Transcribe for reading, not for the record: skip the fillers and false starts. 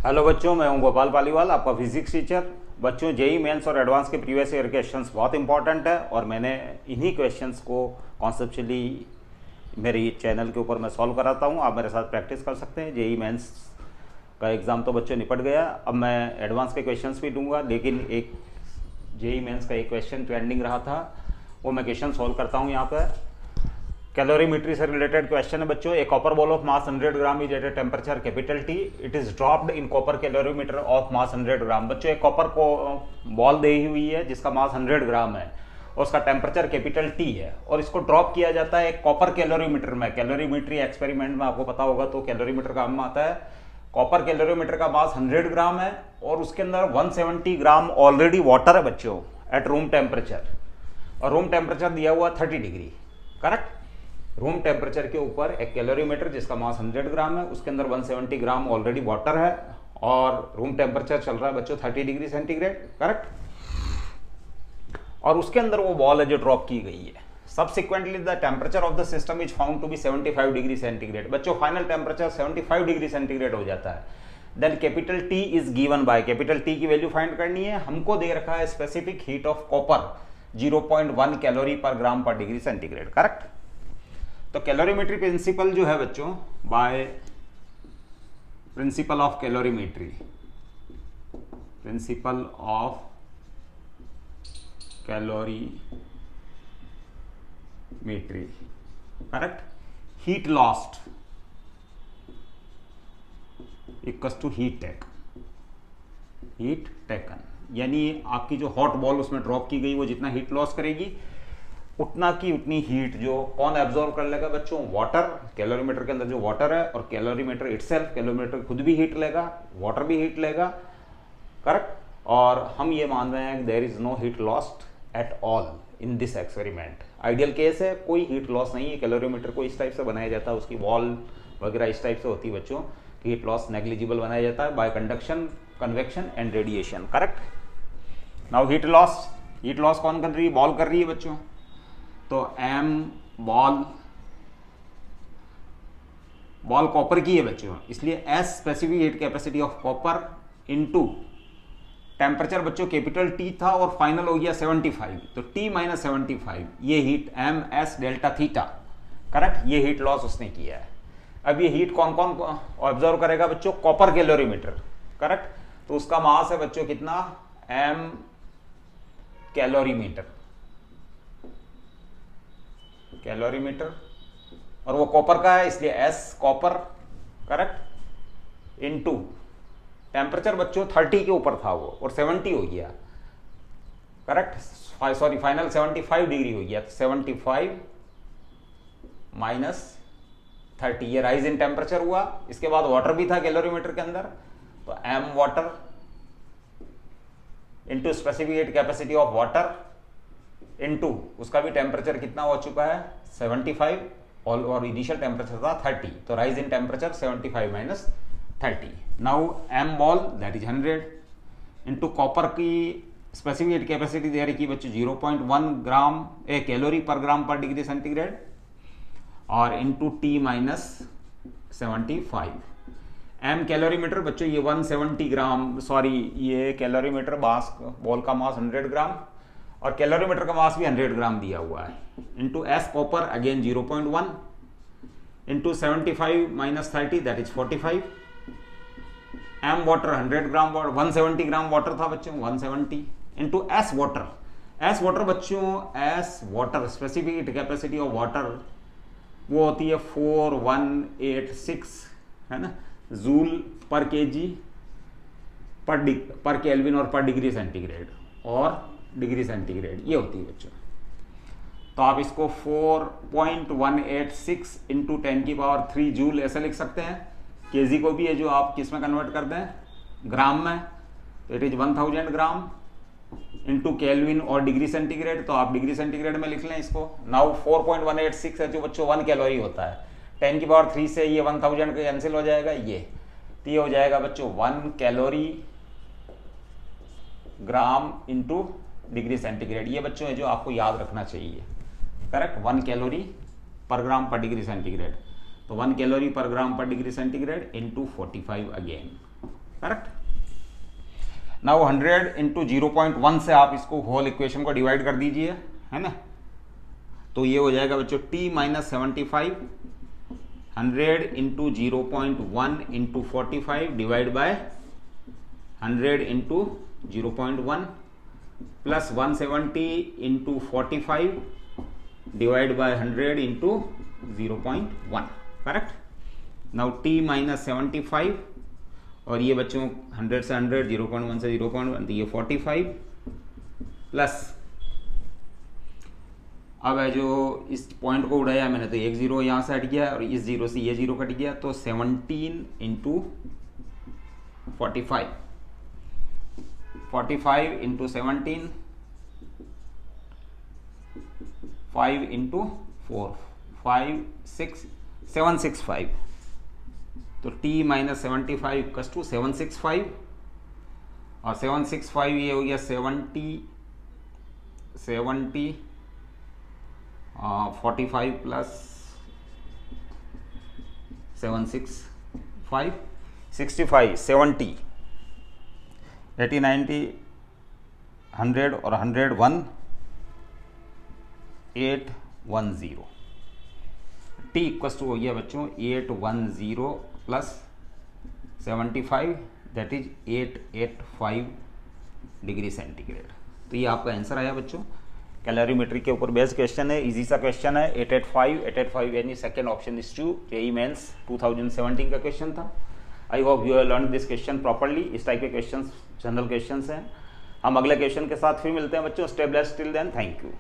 Hello बच्चों, मैं हूं गोपाल पालीवाल, आपका फिजिक्स टीचर। बच्चों, जेई मेंस और एडवांस के प्रीवियस ईयर क्वेश्चंस बहुत इंपॉर्टेंट है और मैंने इन्हीं क्वेश्चंस को कॉन्सेप्चुअली मेरे चैनल के ऊपर मैं सॉल्व कराता हूं। आप मेरे साथ प्रैक्टिस कर सकते हैं। जेई मेंस का एग्ज़ाम तो बच्चों निपट गया, अब मैं एडवांस के क्वेश्चंस भी दूंगा, लेकिन एक जेई मेंस का एक क्वेश्चन पेंडिंग रहा था, वो मैं क्वेश्चन सॉल्व करता हूँ यहाँ पर। कैलोरीमेट्री से रिलेटेड क्वेश्चन है बच्चों। A copper ball of mass 100 gram is at a temperature capital T, it is dropped in copper calorimeter of mass 100 gram. बच्चों, एक कॉपर को बॉल दी हुई है जिसका मास 100 ग्राम है और उसका टेम्परेचर कैपिटल टी है, और इसको ड्रॉप किया जाता है एक कॉपर कैलोरीमीटर में। कैलोरीमेट्री एक्सपेरिमेंट में आपको पता होगा तो कैलोरीमीटर काम में आता है। कॉपर कैलोरीमीटर का मास 100 ग्राम है और उसके अंदर 170 ग्राम ऑलरेडी वाटर है बच्चों एट रूम टेम्परेचर, और रूम टेम्परेचर दिया हुआ 30 डिग्री। करेक्ट। रूम टेम्परेचर के ऊपर एक कैलोरीमीटर जिसका मास 100 ग्राम है, उसके अंदर 170 ग्राम ऑलरेडी वाटर है और रूम टेम्परेचर चल रहा है बच्चों 30 डिग्री सेंटीग्रेड। करेक्ट। और उसके अंदर वो बॉल है जो ड्रॉप की गई है। Subsequently the temperature of the system is found to be 75 degree centigrade. बच्चों, फाइनल टेम्परेचर 75 डिग्री सेंटीग्रेड हो जाता है। Then capital T is given by, capital T की वैल्यू फाइंड करनी है। हमको दे रखा है specific heat of copper 0.1 calorie पर ग्राम पर डिग्री सेंटीग्रेड। करेक्ट। तो कैलोरीमेट्री प्रिंसिपल जो है बच्चों, by principle of calorimetry, principle of calorimetry. Correct. Heat lost equals to heat taken, यानी आपकी जो हॉट बॉल उसमें ड्रॉप की गई वो जितना हीट लॉस करेगी उतना की उतनी हीट जो कौन एब्जॉर्ब कर लेगा बच्चों? वाटर। कैलोरीमीटर के अंदर जो वाटर है, और कैलोरीमीटर इटसेल्फ, कैलोरीमीटर खुद भी हीट लेगा, वाटर भी हीट लेगा। करेक्ट। और हम ये मान रहे हैं कि there is no heat lost at all in this experiment. Ideal case है, कोई हीट लॉस नहीं है। कैलोरीमीटर को इस टाइप से बनाया जाता है, उसकी वॉल वगैरह इस टाइप से होती है बच्चों, हीट लॉस नेग्लिजिबल बनाया जाता है bye conduction, convection and radiation. Correct. Now heat loss कौन कर रही है? बॉल कर रही है बच्चों। तो एम बॉल कॉपर की है बच्चों, इसलिए S specific heat capacity of copper into temperature बच्चों कैपिटल टी था और फाइनल हो गया 75, तो टी माइनस 75, ये heat M S delta theta. Correct. ये हीट लॉस उसने किया है। अब ये हीट कौन कौन ऑब्जर्व करेगा बच्चों? Copper calorimeter. करेक्ट। तो उसका मास है बच्चों कितना? एम कैलोरीमीटर, और वो कॉपर का है इसलिए S copper. Correct. Into temperature बच्चों 30 के ऊपर था वो और 70 हो गया। करेक्ट। सॉरी, फाइनल 75 डिग्री हो गया, 75 माइनस 30, ये राइज इन टेम्परेचर हुआ। इसके बाद वाटर भी था कैलोरीमीटर के अंदर, तो M water into specific heat capacity of water into उसका भी टेम्परेचर कितना हो चुका है? 75, और इनिशियल टेम्परेचर था 30, तो rise in temperature 75 minus 30। Now M ball that is 100 into copper की स्पेसिफिक हीट कैपेसिटी दे रखी बच्चों 0.1 ग्राम कैलोरी पर ग्राम पर डिग्री सेंटीग्रेड, और into T minus 75। M calorimeter बच्चों ये 170 ग्राम, सॉरी ये कैलोरीमीटर बॉल का मास 100 ग्राम और कैलोरीमीटर का मास भी 100 ग्राम दिया हुआ है, into S copper again 0.1 into 75 minus 30 that is 45। M water 100 gram water, 170 gram water था बच्चों, 170 into S water. S water बच्चों, S water specific heat capacity of water वो होती है 4186, है ना, जूल पर केजी पर केल्विन और पर डिग्री सेंटीग्रेड, और डिग्री सेंटीग्रेड ये होती है बच्चों। तो आप इसको 4.186 इंटू 10 की पावर 3 जूल ऐसे लिख सकते हैं। केजी को भी है जो आप किस में कन्वर्ट कर दें? ग्राम में, तो it is 1000 gram into kelvin और डिग्री सेंटीग्रेड, तो आप डिग्री सेंटीग्रेड में लिख लें इसको। नाउ 4.186 है जो बच्चों 1 कैलोरी होता है, 10 की पावर 3 से ये 1000 का कैंसिल हो जाएगा, ये हो जाएगा बच्चों 1 calorie gram into degree centigrade. ये बच्चों है जो आपको याद रखना चाहिए। करेक्ट। 1 कैलोरी पर ग्राम पर डिग्री सेंटीग्रेड, तो 1 कैलोरी पर ग्राम पर degree centigrade into 45 again. Correct. Now 100 into 0.1 से आप इसको होल इक्वेशन को डिवाइड कर दीजिए, है ना, तो ये हो जाएगा बच्चों t minus 75, 100 into 0.1 into 45 divide by 100 into 0.1 plus 170 into 45 divide by 100 into 0.1, correct. Now t minus 75 और ये बच्चों 100 से 100, 0.1 से 0.1, तो ये 45 प्लस, अब है जो इस पॉइंट को उड़ाया मैंने तो एक जीरो यहाँ से हट गया और इस जीरो से ये जीरो कट गया, तो 17 इंटू 45, 45 इंटू 17, 5 इंटू 4, 5 6 765, तो t माइनस 75 इक्वल्स टू 765 और 765 ये हो गया 70 45 प्लस 765 65 70 80 90 100 और 101 810, t इक्वल्स टू हो गया बच्चों 810 plus 75 that is 885 degree centigrade. तो ये आपका आंसर आया बच्चों। कैलोरीमेट्री के ऊपर बेस्ड क्वेश्चन है, इजी सा क्वेश्चन है। 885 यानी second option is to JEE Mains 2017 का क्वेश्चन था। I hope you have learn this question properly. इस टाइप के क्वेश्चन जनरल क्वेश्चन हैं। हम अगले क्वेश्चन के साथ फिर मिलते हैं बच्चों। Stay blessed till then, thank you.